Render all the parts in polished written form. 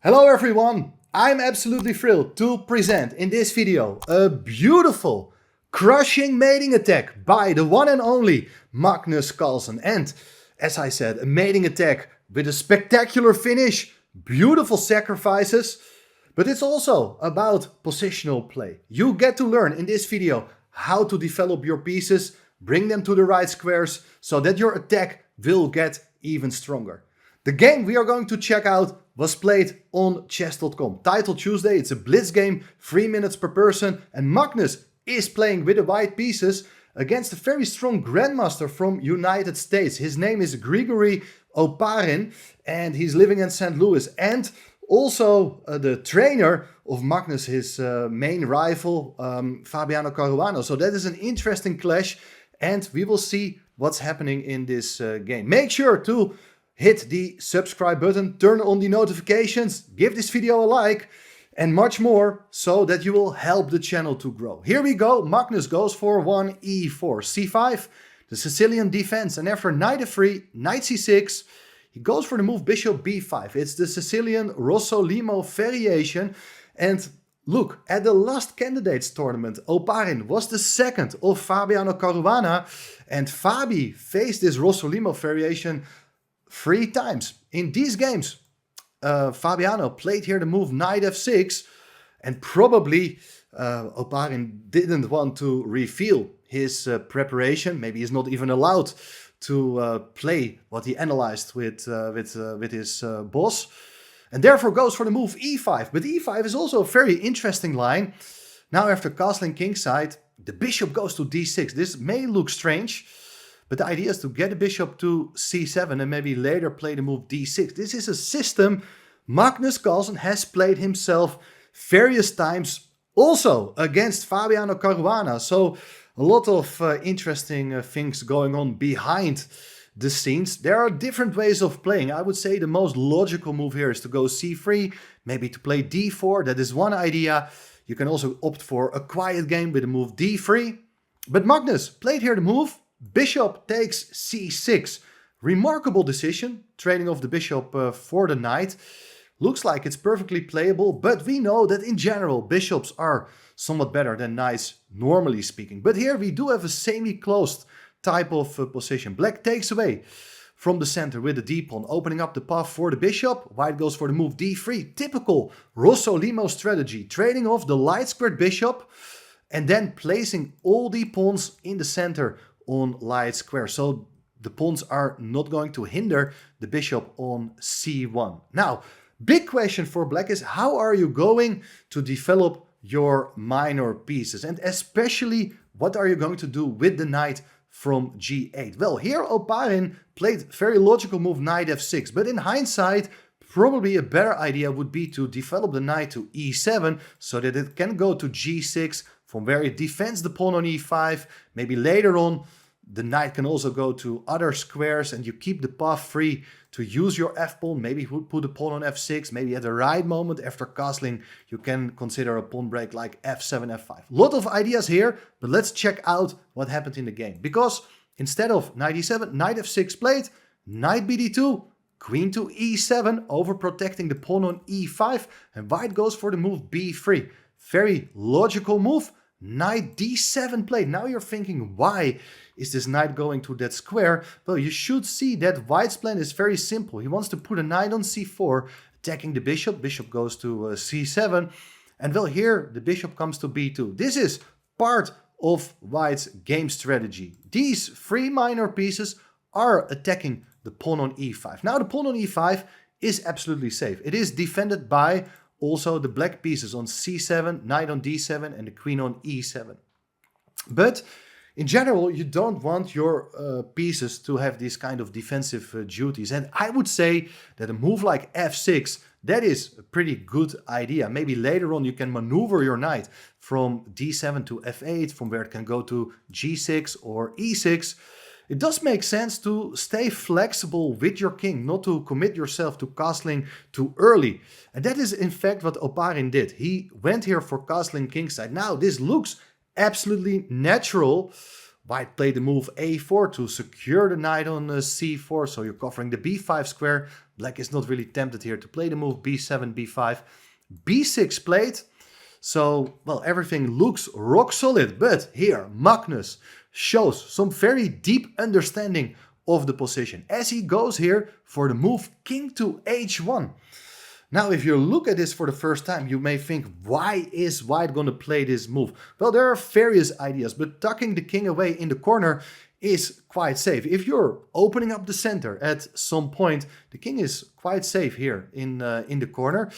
Hello everyone! I'm absolutely thrilled to present in this video a beautiful, crushing mating attack by the one and only Magnus Carlsen. And as I said, a mating attack with a spectacular finish, beautiful sacrifices, but it's also about positional play. You get to learn in this video how to develop your pieces, bring them to the right squares so that your attack will get even stronger. The game we are going to check out was played on chess.com. Title Tuesday, it's a blitz game, 3 minutes per person, and Magnus is playing with the white pieces against a very strong grandmaster from United States. His name is Grigoriy Oparin and he's living in St. Louis, and also the trainer of Magnus, his main rival, Fabiano Caruana. So that is an interesting clash and we will see what's happening in this game. Make sure to hit the subscribe button, turn on the notifications, give this video a like, and much more so that you will help the channel to grow. Here we go. Magnus goes for 1 e4, c5, the Sicilian defense, and after knight f3, knight c6, he goes for the move bishop b5. It's the Sicilian Rossolimo variation. And look, at the last candidates tournament, Oparin was the second of Fabiano Caruana, and Fabi faced this Rossolimo variation 3 times. In these games, Fabiano played here the move knight f6, and probably Oparin didn't want to reveal his preparation. Maybe he's not even allowed to play what he analyzed with his boss, and therefore goes for the move e5. But e5 is also a very interesting line. Now after castling kingside, the bishop goes to d6. This may look strange, but the idea is to get the bishop to c7 and maybe later play the move d6. This is a system Magnus Carlsen has played himself various times, also against Fabiano Caruana. So a lot of interesting things going on behind the scenes. There are different ways of playing. I would say the most logical move here is to go c3, maybe to play d4. That is one idea. You can also opt for a quiet game with the move d3. But Magnus played here the move bishop takes c6. Remarkable decision, trading off the bishop for the knight. Looks like it's perfectly playable, but we know that in general bishops are somewhat better than knights, normally speaking. But here we do have a semi-closed type of position. Black takes away from the center with the d-pawn, opening up the path for the bishop. White goes for the move d3. Typical Rossolimo strategy, trading off the light squared bishop and then placing all the pawns in the center on light square. So the pawns are not going to hinder the bishop on c1. Now, big question for black is, how are you going to develop your minor pieces? And especially, what are you going to do with the knight from g8? Well, here Oparin played very logical move knight f6. But in hindsight, probably a better idea would be to develop the knight to e7 so that it can go to g6, from where it defends the pawn on e5. Maybe later on, the knight can also go to other squares and you keep the path free to use your f-pawn. Maybe put a pawn on f6. Maybe at the right moment after castling, you can consider a pawn break like f7, f5. Lot of ideas here, but let's check out what happened in the game. Because instead of knight e7, knight f6 played, knight bd2, queen to e7, overprotecting the pawn on e5, and white goes for the move b3. Very logical move. Knight d7 played. Now you're thinking, why is this knight going to that square? Well, you should see that white's plan is very simple. He wants to put a knight on c4, attacking the bishop. Bishop goes to c7. And well, here the bishop comes to b2. This is part of white's game strategy. These 3 minor pieces are attacking the pawn on e5. Now the pawn on e5 is absolutely safe. It is defended by also the black pieces on c7, knight on d7, and the queen on e7. But in general, you don't want your pieces to have these kind of defensive duties. And I would say that a move like f6, that is a pretty good idea. Maybe later on you can maneuver your knight from d7 to f8, from where it can go to g6 or e6. It does make sense to stay flexible with your king, not to commit yourself to castling too early. And that is in fact what Oparin did. He went here for castling kingside. Now this looks absolutely natural white played the move a4 to secure the knight on c4, so you're covering the b5 square. Black is not really tempted here to play the move b7, b5. b6 played, so, well, everything looks rock solid, but here Magnus shows some very deep understanding of the position as he goes here for the move king to h1. Now, if you look at this for the first time, you may think, why is white going to play this move? Well, there are various ideas, but tucking the king away in the corner is quite safe. If you're opening up the center at some point, the king is quite safe here in the corner.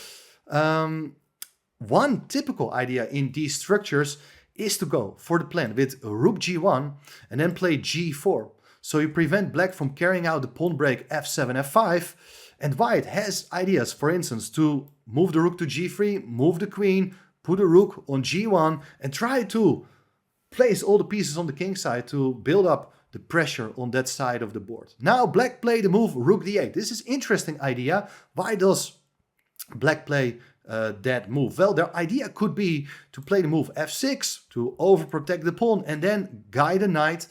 One typical idea in these structures is to go for the plan with rook g1 and then play g4. So you prevent black from carrying out the pawn break f7, f5. And white has ideas, for instance, to move the rook to g3, move the queen, put a rook on g1 and try to place all the pieces on the king side to build up the pressure on that side of the board. Now black played the move rook d8. This is an interesting idea. Why does black play that move? Well, their idea could be to play the move f6 to overprotect the pawn and then guide the knight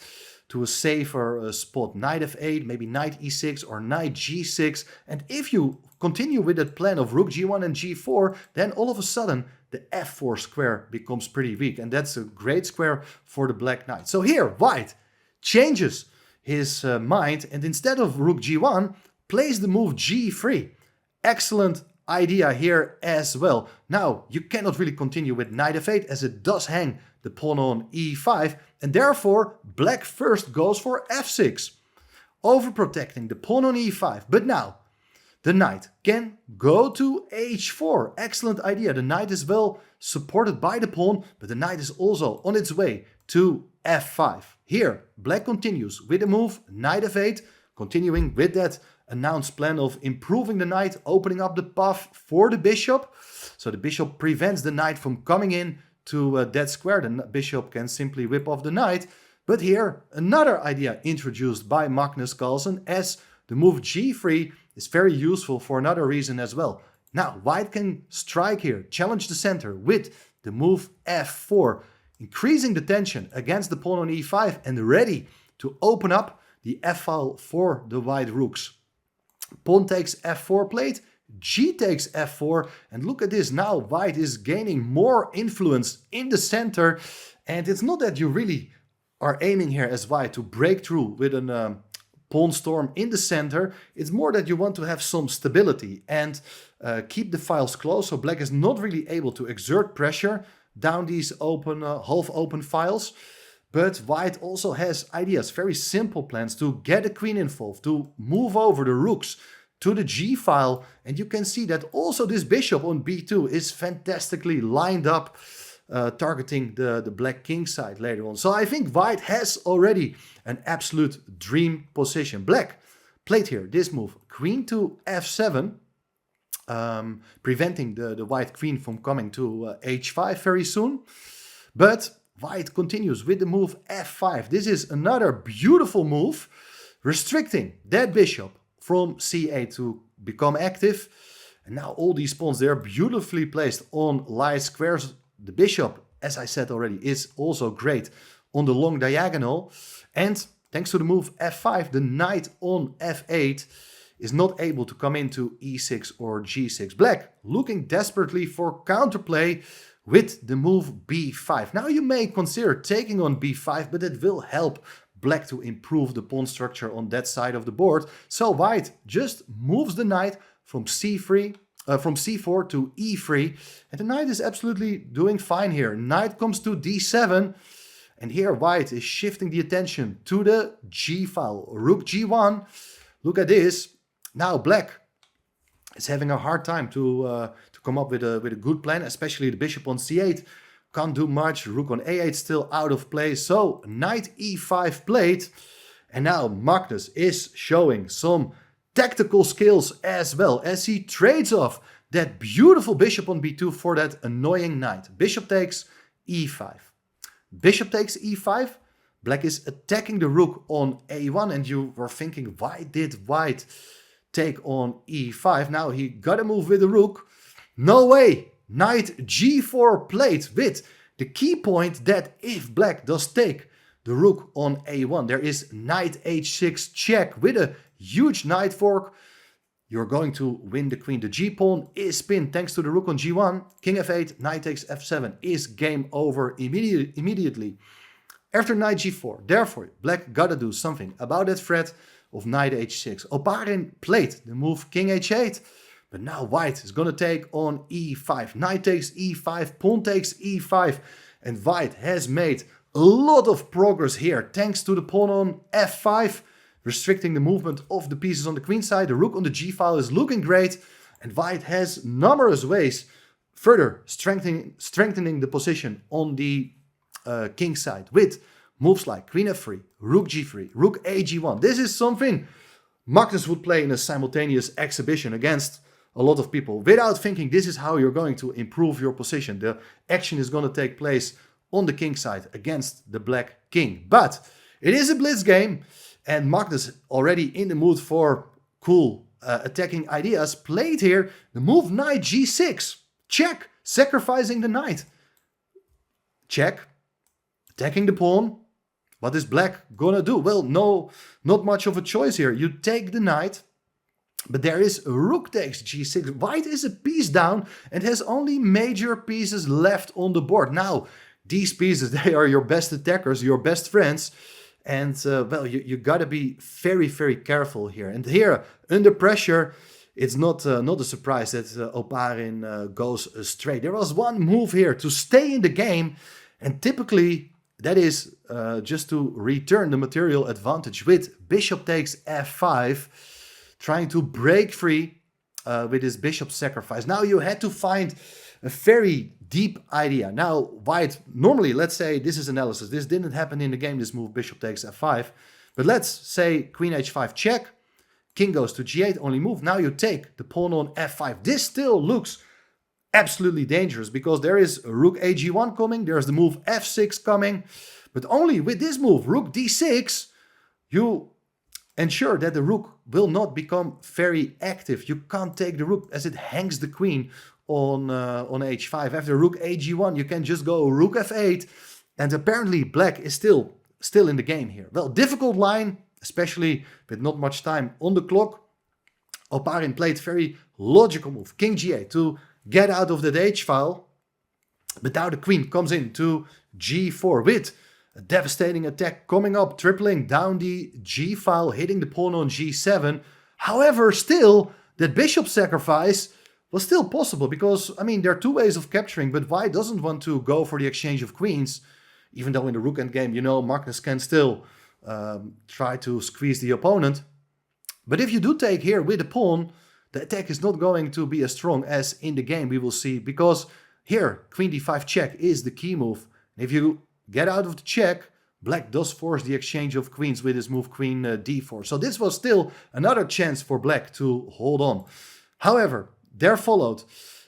to a safer spot. Knight f8, maybe knight e6 or knight g6. And if you continue with that plan of rook g1 and g4, then all of a sudden the f4 square becomes pretty weak. And that's a great square for the black knight. So here white changes his mind and instead of rook g1, plays the move g3. Excellent idea here as well. Now, you cannot really continue with knight f8 as it does hang the pawn on e5, and therefore black first goes for f6, overprotecting the pawn on e5. But now, the knight can go to h4. Excellent idea. The knight is well supported by the pawn, but the knight is also on its way to f5. Here, black continues with the move knight f8, continuing with that announced plan of improving the knight, opening up the path for the bishop. So the bishop prevents the knight from coming in to that square. The bishop can simply whip off the knight. But here, another idea introduced by Magnus Carlsen, as the move g3 is very useful for another reason as well. Now, white can strike here, challenge the center with the move f4, increasing the tension against the pawn on e5 and ready to open up the f-file for the white rooks. Pawn takes f4 played, g takes f4, and look at this, now white is gaining more influence in the center, and it's not that you really are aiming here as white to break through with a pawn storm in the center. It's more that you want to have some stability and keep the files close, so black is not really able to exert pressure down these open, half-open files. But white also has ideas, very simple plans to get the queen involved, to move over the rooks to the g file. And you can see that also this bishop on b2 is fantastically lined up, targeting the black king side later on. So I think white has already an absolute dream position. Black played here this move, queen to f7, preventing the white queen from coming to h5 very soon. But white continues with the move f5. This is another beautiful move, restricting that bishop from c8 to become active. And now all these pawns, they're beautifully placed on light squares. The bishop, as I said already, is also great on the long diagonal. And thanks to the move f5, the knight on f8 is not able to come into e6 or g6. Black looking desperately for counterplay with the move b5. Now you may consider taking on b5, but it will help black to improve the pawn structure on that side of the board. So white just moves the knight from c4 to e3, and the knight is absolutely doing fine here. Knight comes to d7, and here white is shifting the attention to the g file. Rook g1. Look at this. Now black is having a hard time to come up with a good plan, especially the bishop on c8. Can't do much. Rook on a8 still out of play. So knight e5 played. And now Magnus is showing some tactical skills as well, as he trades off that beautiful bishop on b2 for that annoying knight. Bishop takes e5. Bishop takes e5. Black is attacking the rook on a1. And you were thinking, why did white take on e5? Now he got to move with the rook. No way! Knight g4 played with the key point that if black does take the rook on a1. There is knight h6 check with a huge knight fork. You're going to win the queen. The g-pawn is pinned thanks to the rook on g1. King f8, knight takes f7 is game over immediately. After knight g4, therefore, black gotta do something about that threat of knight h6. Oparin played the move king h8, but now white is gonna take on e5. Knight takes e5, pawn takes e5, and white has made a lot of progress here thanks to the pawn on f5, restricting the movement of the pieces on the queen side. The rook on the g-file is looking great, and white has numerous ways further strengthening the position on the king side with moves like queen f3, rook g3, rook a g1. This is something Magnus would play in a simultaneous exhibition against a lot of people without thinking this is how you're going to improve your position. The action is going to take place on the king side against the black king. But it is a blitz game, and Magnus, already in the mood for cool attacking ideas, played here the move knight g6. Check, sacrificing the knight. Check, attacking the pawn. What is black gonna do? Well, no, not much of a choice here. You take the knight, but there is rook takes g6. White is a piece down and has only major pieces left on the board. Now, these pieces, they are your best attackers, your best friends. And, well, you gotta be very, very careful here. And here, under pressure, it's not a surprise that Oparin goes straight. There was one move here to stay in the game, and typically that is just to return the material advantage with bishop takes f5, trying to break free with his bishop sacrifice. Now you had to find a very deep idea. Now white, normally, let's say this is analysis. This didn't happen in the game, this move bishop takes f5. But let's say queen h5 check, king goes to g8, only move. Now you take the pawn on f5. This still looks absolutely dangerous because there is rook ag1 coming, there's the move f6 coming, but only with this move, rook d6, you ensure that the rook will not become very active. You can't take the rook as it hangs the queen on h5. After rook ag1, you can just go rook f8, and apparently black is still in the game here. Well, difficult line, especially with not much time on the clock. Oparin played very logical move, king g8, to get out of that h-file, but now the queen comes in to g4 with a devastating attack coming up, tripling down the g-file, hitting the pawn on g7. However, still, that bishop sacrifice was still possible because, I mean, there are two ways of capturing, but white doesn't want to go for the exchange of queens, even though in the rook endgame, you know, Magnus can still try to squeeze the opponent. But if you do take here with the pawn, the attack is not going to be as strong as in the game, we will see, because here, queen d5 check is the key move. If you get out of the check, black does force the exchange of queens with his move queen d4. So this was still another chance for black to hold on. However, there followed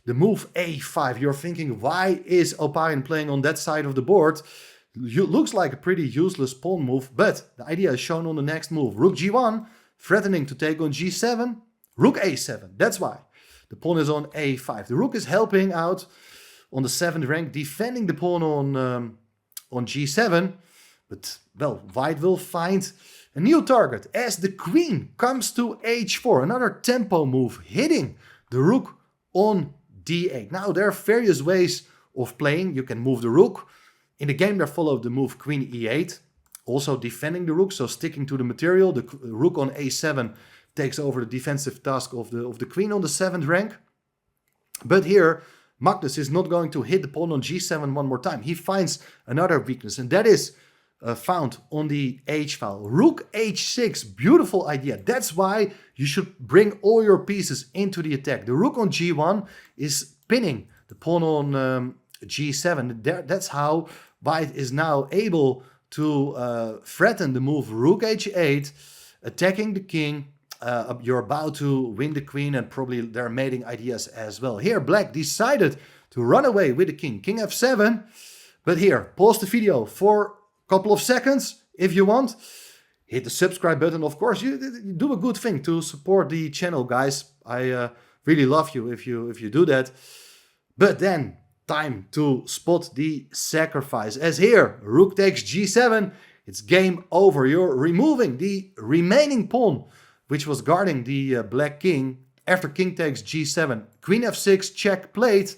the move a5. You're thinking, why is Oparin playing on that side of the board? Looks like a pretty useless pawn move, but the idea is shown on the next move. Rook g1, threatening to take on g7. Rook a7, that's why. The pawn is on a5. The rook is helping out on the 7th rank, defending the pawn on g7. But, well, white will find a new target as the queen comes to h4. Another tempo move, hitting the rook on d8. Now, there are various ways of playing. You can move the rook. In the game, there followed the move queen e8, also defending the rook, so sticking to the material. The rook on a7 takes over the defensive task of the queen on the 7th rank. But here, Magnus is not going to hit the pawn on g7 one more time. He finds another weakness, and that is found on the h-file. Rook h6, beautiful idea. That's why you should bring all your pieces into the attack. The rook on g1 is pinning the pawn on g7. That's how white is now able to threaten the move rook h8, attacking the king. You're about to win the queen, and probably there are mating ideas as well. Here, black decided to run away with the king. King f7. But here, pause the video for a couple of seconds if you want. Hit the subscribe button, of course. You do a good thing to support the channel, guys. I really love you if you do that. But then, time to spot the sacrifice. As here, rook takes g7. it's game over. You're removing the remaining pawn, which was guarding the black king. After king takes g7, queen f6, check plate,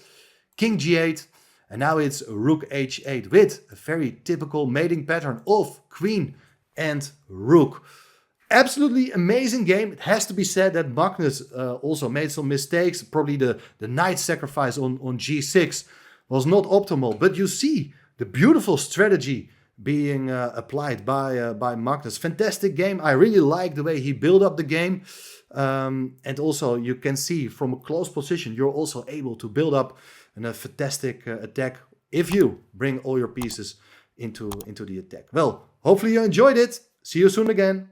king g8, and now it's rook h8 with a very typical mating pattern of queen and rook. Absolutely amazing game. It has to be said that Magnus also made some mistakes. Probably the knight sacrifice on g6 was not optimal. But you see the beautiful strategy being applied by Magnus. Fantastic game. I really like the way he built up the game. And also you can see from a close position, you're also able to build up a fantastic attack if you bring all your pieces into the attack. Well, hopefully you enjoyed it. See you soon again.